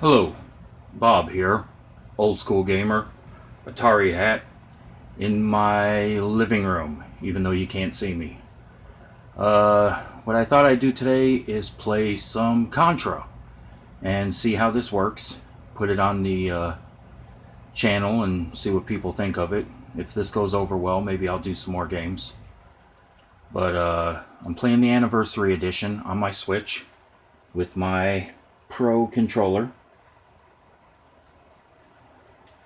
Hello, Bob here, old school gamer, Atari hat, in my living room, even though you can't see me. What I thought I'd do today is play some Contra and see how this works. Put it on the channel and see what people think of it. If this goes over well, maybe I'll do some more games. But I'm playing the Anniversary Edition on my Switch with my Pro controller.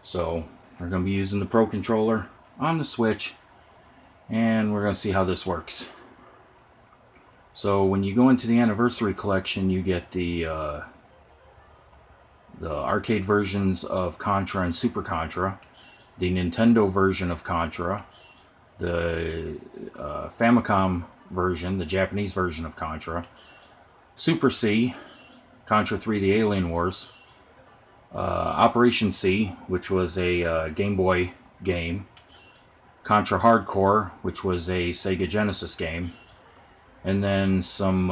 So we're going to be using the Pro controller on the Switch, and we're going to see how this works. So when you go into the Anniversary Collection, you get the arcade versions of Contra and Super Contra, the Nintendo version of Contra, the Famicom version, the Japanese version of Contra, Super C, Contra 3 The Alien Wars, Operation C, which was a Game Boy game, Contra Hardcore, which was a Sega Genesis game, and then some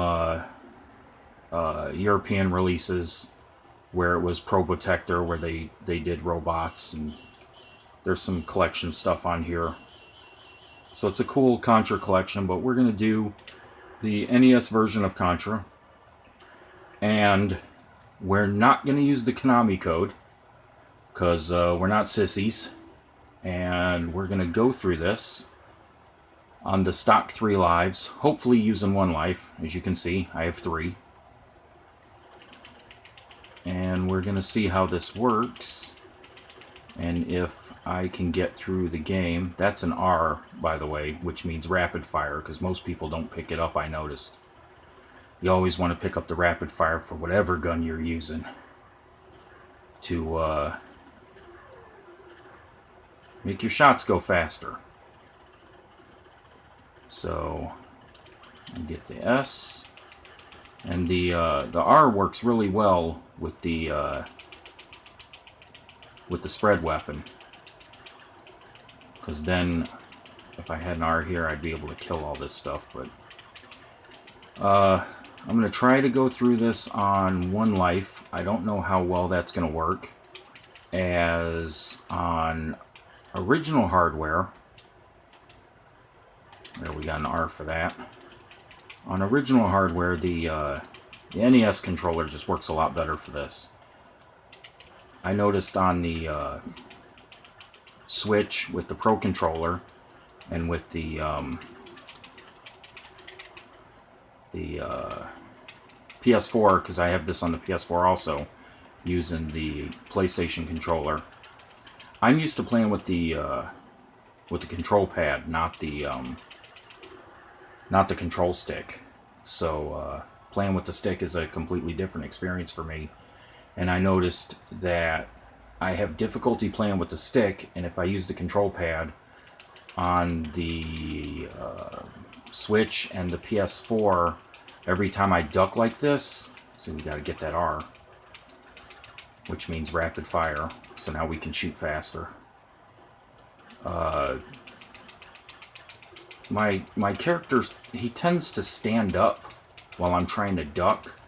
European releases where it was Pro Protector, where they did robots, and there's some collection stuff on here. So it's a cool Contra collection, but we're going to do the NES version of Contra, and we're not going to use the Konami code, because we're not sissies, and we're going to go through this on the stock 3 lives, hopefully using 1 life. As you can see, I have 3. And we're going to see how this works, and if I can get through the game. That's an R, by the way, which means rapid fire, because most people don't pick it up, I noticed. You always want to pick up the rapid fire for whatever gun you're using to make your shots go faster. So, I get the S, and the R works really well with the spread weapon, because then if I had an R here, I'd be able to kill all this stuff. But I'm going to try to go through this on 1 life. I don't know how well that's going to work, as on original hardware, there, we got an R for that. On original hardware, the NES controller just works a lot better for this. I noticed on the Switch with the Pro controller and with the PS4, because I have this on the PS4 also, using the PlayStation controller. I'm used to playing with the control pad, not the control stick. So playing with the stick is a completely different experience for me. And I noticed that I have difficulty playing with the stick, and if I use the control pad on the Switch and the PS4, every time I duck like this, so we gotta get that R, which means rapid fire, so now we can shoot faster. My character, he tends to stand up while I'm trying to duck,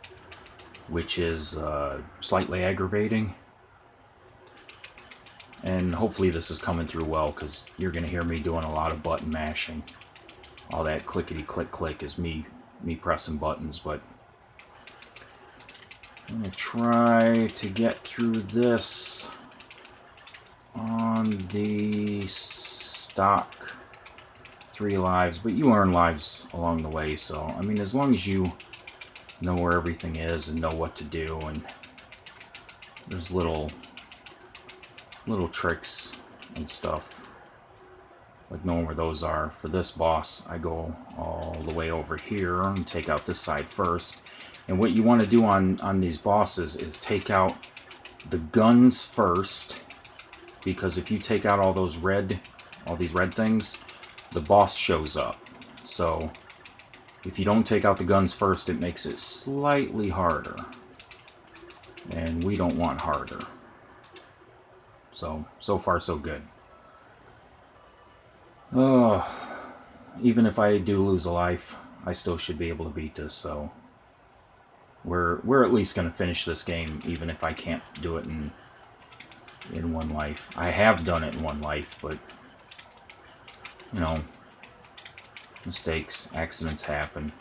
which is slightly aggravating. And hopefully this is coming through well, because you're going to hear me doing a lot of button mashing. All that clickety click click is me pressing buttons, but I'm going to try to get through this on the stock 3 lives, but you earn lives along the way. So I mean, as long as you know where everything is and know what to do, and there's little tricks and stuff, like knowing where those are. For this boss, I go all the way over here and take out this side first. And what you want to do on these bosses is take out the guns first, because if you take out all these red things, the boss shows up. So if you don't take out the guns first, it makes it slightly harder, and we don't want harder. So far so good. Even if I do lose a life, I still should be able to beat this. So we're at least going to finish this game, even if I can't do it in one life. I have done it in one life, but you know, mistakes, accidents happen.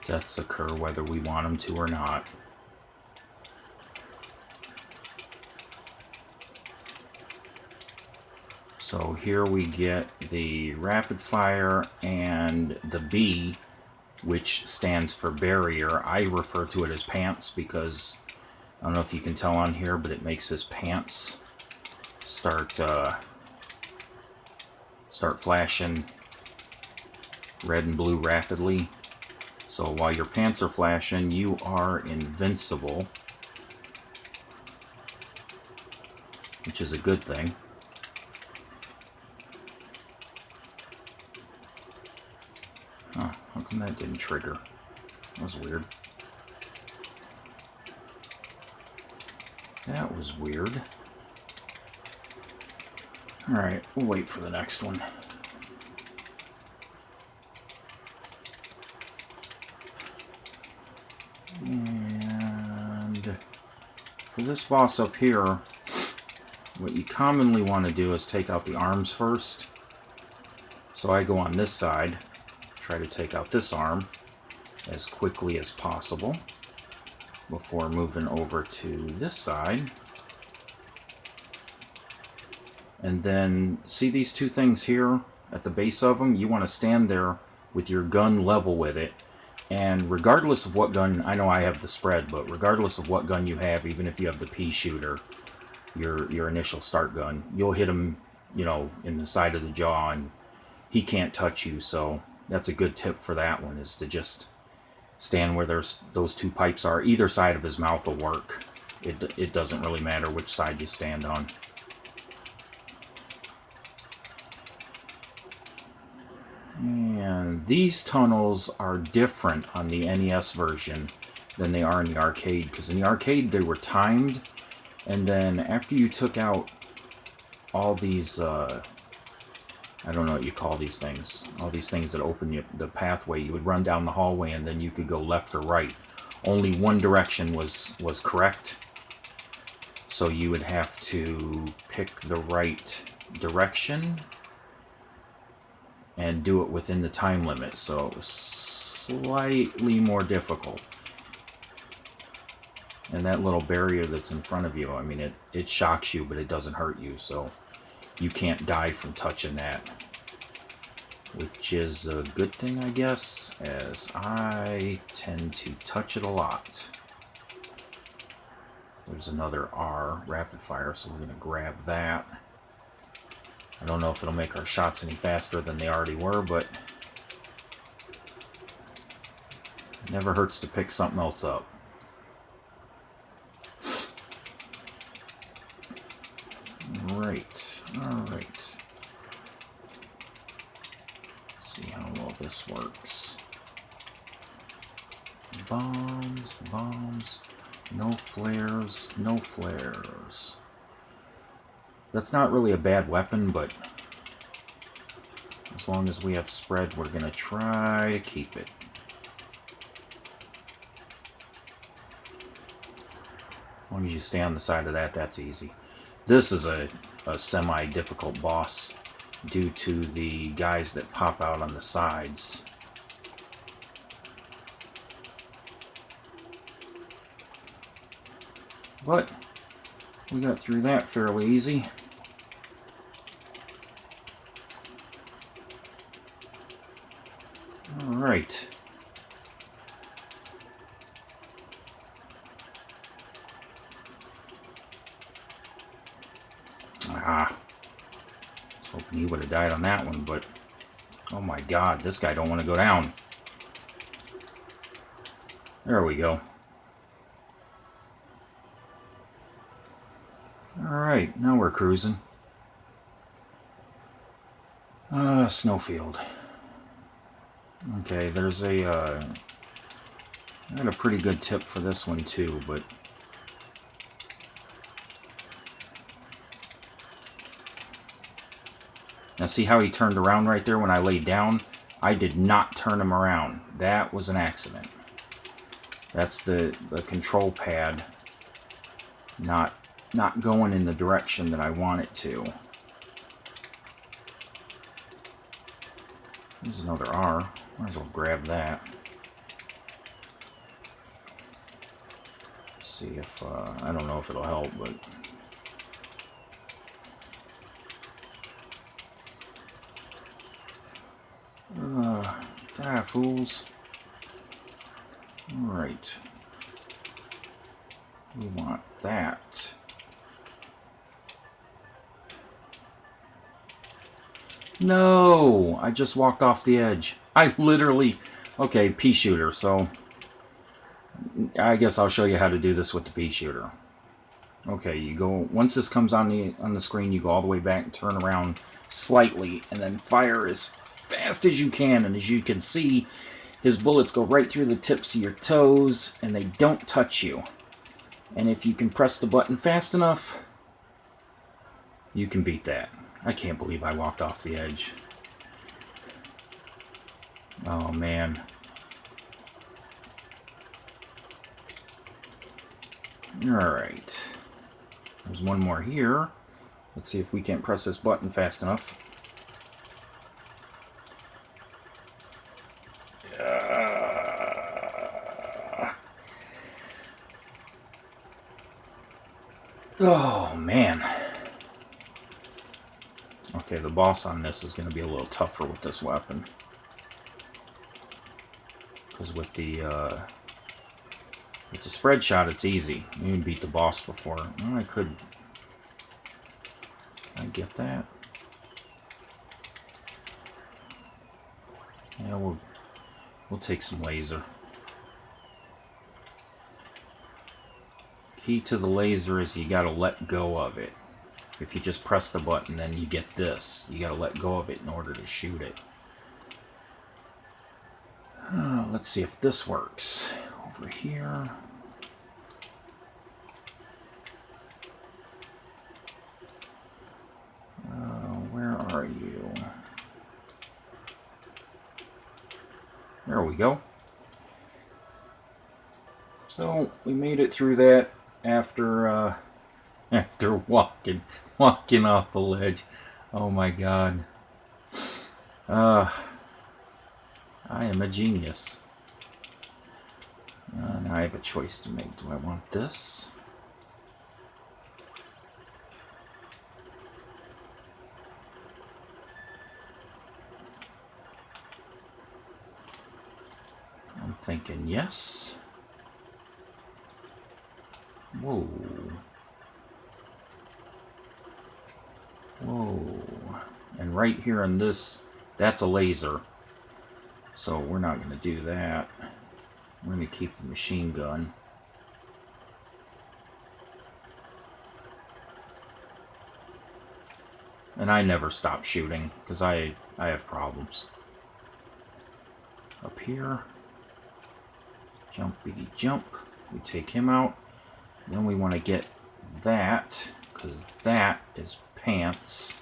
Deaths occur whether we want them to or not. So here we get the rapid fire and the B, which stands for barrier. I refer to it as pants because I don't know if you can tell on here, but it makes his pants start flashing red and blue rapidly. So while your pants are flashing, you are invincible, which is a good thing. Oh, how come that didn't trigger? That was weird. That was weird. Alright, we'll wait for the next one. And for this boss up here, what you commonly want to do is take out the arms first. So I go on this side, try to take out this arm as quickly as possible before moving over to this side. And then see these two things here at the base of them? You want to stand there with your gun level with it. And regardless of what gun, I know I have the spread, but regardless of what gun you have, even if you have the pea shooter, your initial start gun, you'll hit him, you know, in the side of the jaw and he can't touch you. So that's a good tip for that one, is to just stand where those two pipes are. Either side of his mouth will work. It doesn't really matter which side you stand on. And these tunnels are different on the NES version than they are in the arcade, because in the arcade they were timed, and then after you took out all these, I don't know what you call these things, all these things that open you the pathway, you would run down the hallway and then you could go left or right. Only one direction was correct, so you would have to pick the right direction and do it within the time limit, so it was slightly more difficult. And that little barrier that's in front of you, I mean, it shocks you, but it doesn't hurt you, so you can't die from touching that. Which is a good thing, I guess, as I tend to touch it a lot. There's another R, rapid fire, so we're going to grab that. I don't know if it'll make our shots any faster than they already were, but it never hurts to pick something else up. Alright, alright. See how well this works. Bombs, bombs, no flares, no flares. That's not really a bad weapon, but as long as we have spread, we're going to try to keep it. As long as you stay on the side of that, that's easy. This is a semi-difficult boss due to the guys that pop out on the sides. But we got through that fairly easy. Alright. I was hoping he would have died on that one, but oh my god, this guy don't want to go down. There we go. Alright, now we're cruising. Snowfield. Okay, there's I got a pretty good tip for this one too, but now see how he turned around right there when I laid down? I did not turn him around. That was an accident. That's the control pad not going in the direction that I want it to. There's another R. Might as well grab that. See if, I don't know if it'll help, but... fools. Alright. We want that. No! I just walked off the edge. I literally... Okay, pea shooter, so... I guess I'll show you how to do this with the pea shooter. Okay, you go... Once this comes on the screen, you go all the way back and turn around slightly, and then fire as fast as you can. And as you can see, his bullets go right through the tips of your toes, and they don't touch you. And if you can press the button fast enough, you can beat that. I can't believe I walked off the edge. Oh, man. Alright. There's one more here. Let's see if we can't press this button fast enough. Oh, man. Okay, the boss on this is going to be a little tougher with this weapon. Because with the spread shot, it's easy. You can beat the boss before. Oh, I could... Can I get that? Yeah, we'll take some laser. Key to the laser is you gotta let go of it. If you just press the button, then you get this. You gotta let go of it in order to shoot it. Let's see if this works. Over here. Where are you? There we go. So we made it through that after walking off the ledge. Oh my God. I am a genius. Now I have a choice to make. Do I want this? I'm thinking yes. Whoa. Whoa. And right here on this, that's a laser. So we're not going to do that. We're going to keep the machine gun. And I never stop shooting because I have problems. Up here. Jumpity jump. We take him out. Then we want to get that because that is pants.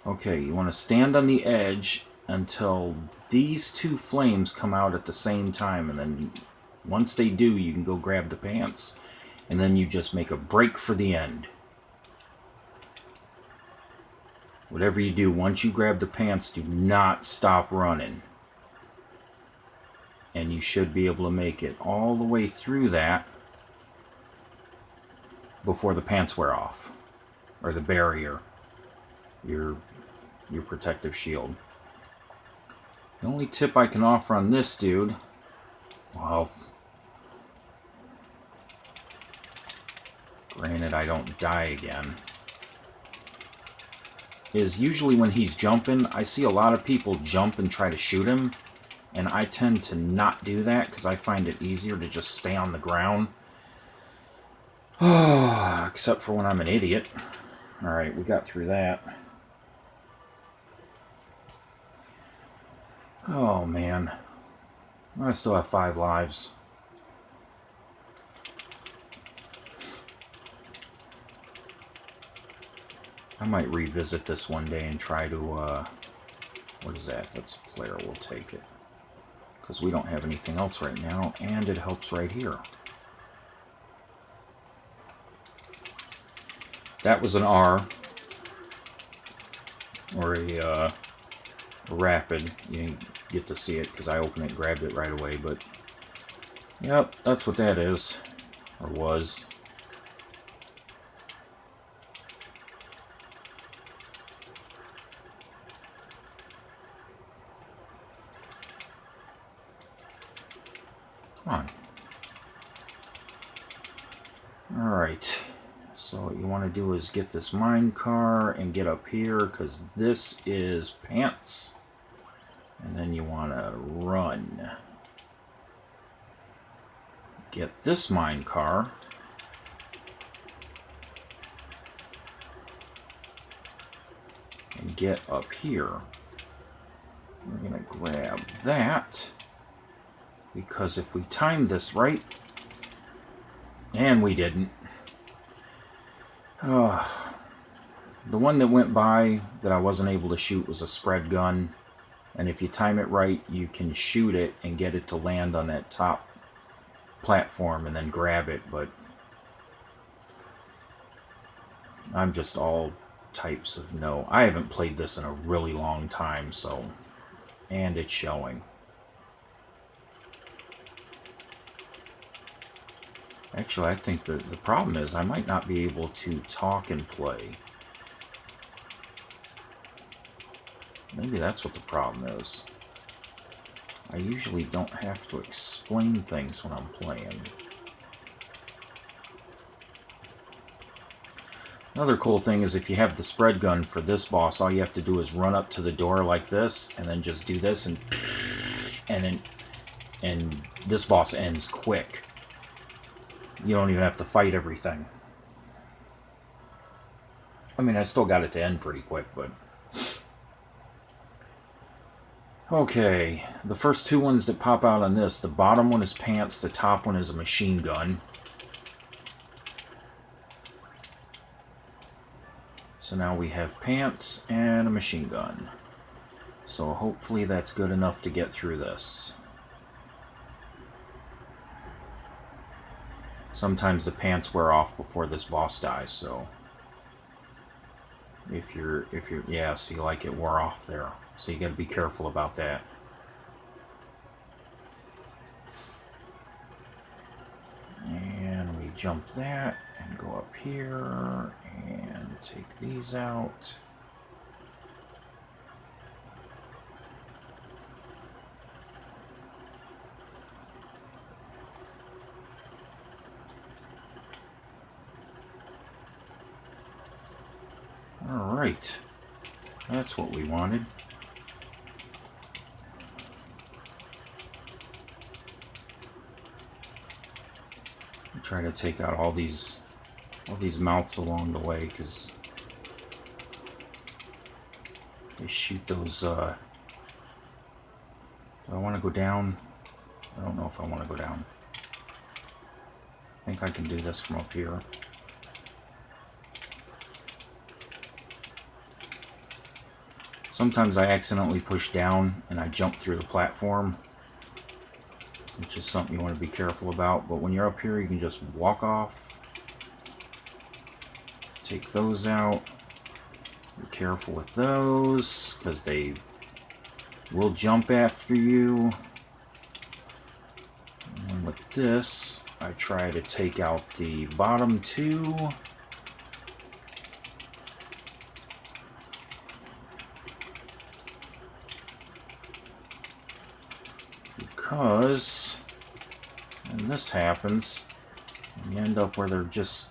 Okay, you want to stand on the edge until these two flames come out at the same time, and then once they do, you can go grab the pants, and then you just make a break for the end. Whatever you do, once you grab the pants, do not stop running. And you should be able to make it all the way through that before the pants wear off, or the barrier, your protective shield. The only tip I can offer on this dude, well, granted I don't die again, is usually when he's jumping, I see a lot of people jump and try to shoot him, and I tend to not do that because I find it easier to just stay on the ground. Except for when I'm an idiot. Alright, we got through that. Oh, man. I still have 5 lives. I might revisit this one day and try to, what is that? That's a flare, we'll take it. Because we don't have anything else right now, and it helps right here. That was an R, or a rapid. You didn't get to see it because I opened it and grabbed it right away, but yep, that's what that is, or was. Come on. Alright, so what you want to do is get this mine car and get up here, because this is pants. And then you want to run. Get this mine car. And get up here. We're going to grab that. Because if we timed this right, and we didn't. The one that went by that I wasn't able to shoot was a spread gun. And if you time it right, you can shoot it and get it to land on that top platform and then grab it. But I'm just all types of no. I haven't played this in a really long time, so... And it's showing. Actually, I think the problem is I might not be able to talk and play. Maybe that's what the problem is. I usually don't have to explain things when I'm playing. Another cool thing is if you have the spread gun for this boss, all you have to do is run up to the door like this, and then just do this, and this boss ends quick. You don't even have to fight everything. I mean, I still got it to end pretty quick, but... Okay, the first two ones that pop out on this, the bottom one is pants, the top one is a machine gun. So now we have pants and a machine gun. So hopefully that's good enough to get through this. Sometimes the pants wear off before this boss dies, so if you're yeah, see, like it wore off there. So you got to be careful about that. And we jump that and go up here and take these out. Alright, that's what we wanted. Try to take out all these mouths along the way, because they shoot those. Do I want to go down? I don't know if I want to go down. I think I can do this from up here. Sometimes I accidentally push down and I jump through the platform, which is something you want to be careful about. But when you're up here, you can just walk off. Take those out. Be careful with those, because they will jump after you. And with this, I try to take out the bottom two. Because when this happens, you end up where they're just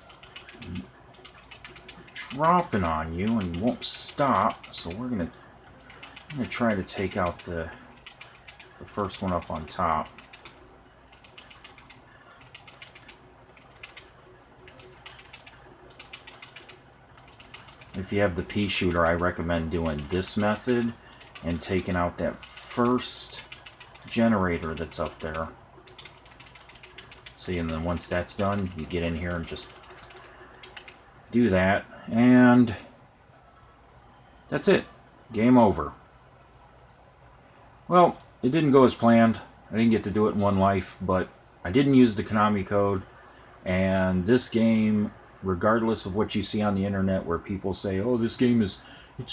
dropping on you and you won't stop. So I'm gonna try to take out the first one up on top. If you have the pea shooter, I recommend doing this method and taking out that first generator that's up there. See, and then once that's done, you get in here and just do that, and That's it. Game over. Well, it didn't go as planned. I didn't get to do it in one life, but I didn't use the Konami code. And this game, regardless of what you see on the internet where people say, oh, this game it's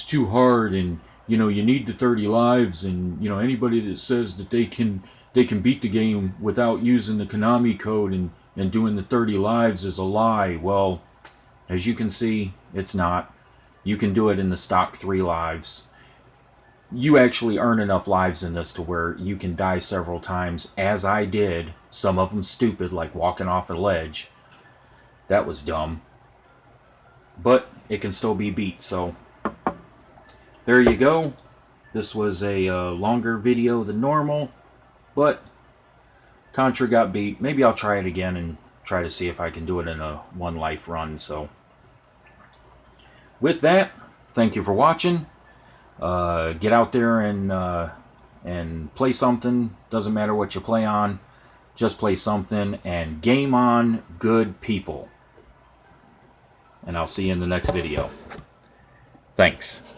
too hard and, you know, you need the 30 lives, and, you know, anybody that says that they can beat the game without using the Konami code and doing the 30 lives is a lie. Well, as you can see, it's not. You can do it in the stock 3 lives. You actually earn enough lives in this to where you can die several times, as I did. Some of them stupid, like walking off a ledge. That was dumb. But it can still be beat, so there you go. This was a longer video than normal, but Contra got beat. Maybe I'll try it again and try to see if I can do it in a one life run. So with that, thank you for watching. Get out there and play something. Doesn't matter what you play on. Just play something and game on, good people. And I'll see you in the next video. Thanks.